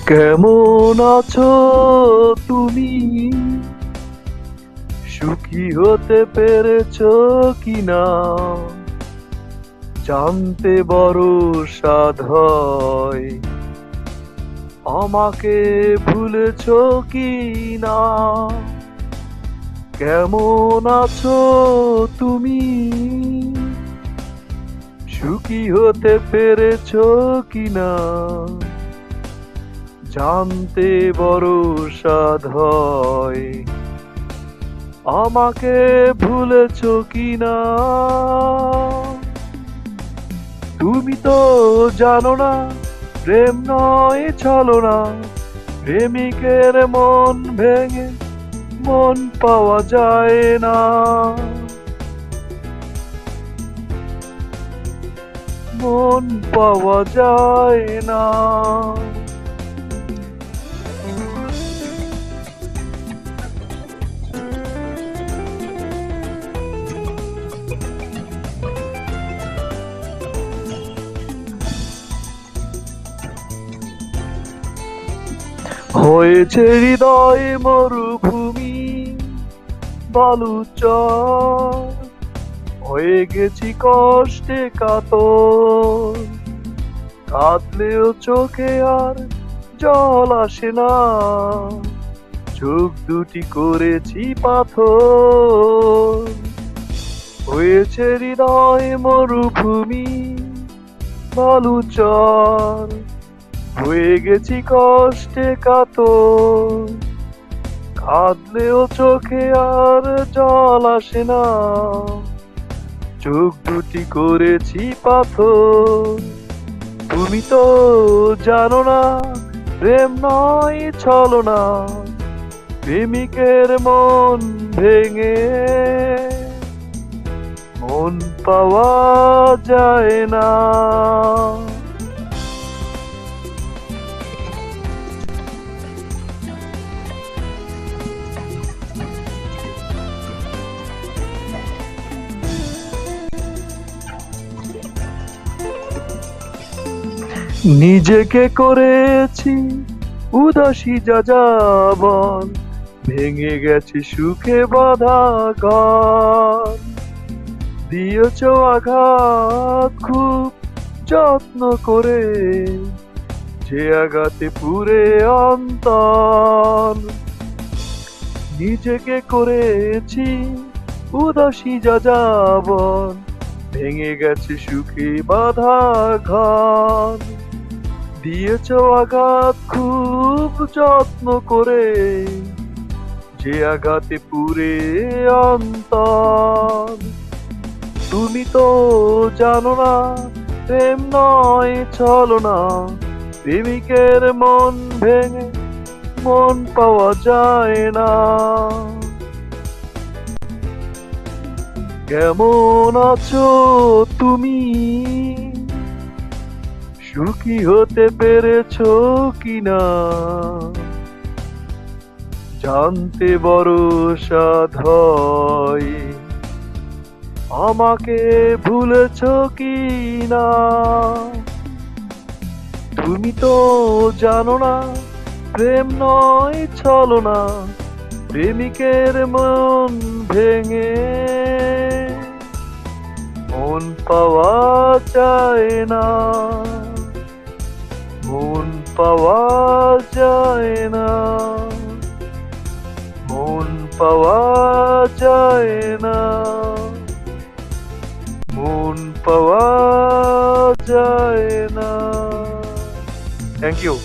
কেমন আছো তুমি? সুখী হতে পেরেছো কিনা জানতে বড় সাধ হয়। আমাকে ভুলেছো কিনা? কেমন আছো তুমি? সুখী হতে পেরেছো কিনা জানতে বড় সাধ হয়। আমাকে ভুলেছো কিনা? তুমি তো জানো না প্রেম নয় ছলনা, প্রেমিকের মন ভেঙে মন পাওয়া যায় না। মন পাওয়া যায় না। হয়েছে হৃদয় মরুভূমি বালুচর, হয়ে গেছি কষ্টে কাতর। কাঁদলেও চোখে আর জল আসে না, চোখ দুটি করেছি পাথর। হয়েছে হৃদয় মরুভূমি বালুচর, হয়ে গেছি কষ্টে কাতর। কাঁদলেও চোখে আর জল আসে না, চোখ দুটি করেছি পাথর। তুমি তো জানো না প্রেম নয় ছলনা, প্রেমিকের মন ভেঙে মন পাওয়া যায় না। নিজেকে করেছি উদাসী যাযাবর, ভেঙে গেছি সুখে বাঁধা ঘর। দিয়েছ আঘাত খুব যত্ন করে, যে আঘাতে পুরে অন্তর। নিজেকে করেছি উদাসী যাযাবর, ভেঙে গেছে সুখে বাঁধা ঘর। দিয়েছ আঘাত খুব যত্ন করে, যে আঘাতে পুরে অন্তর। তুমি তো জানো না প্রেম নয় ছলনা, প্রেমিকের মন ভেঙে মন পাওয়া যায় না। কেমন আছো তুমি? সুখী হতে পেরেছো কিনা জানতে বড় সাধ হয়। আমাকে ভুলেছো কিনা? তুমি তো জানো না প্রেম নয় ছলনা, প্রেমিকের মন ভেঙে মন পাওয়া যায় না। মন পাওয়া যায় না। মন পাওয়া যায় না। মন পাওয়া যায় না। Thank you.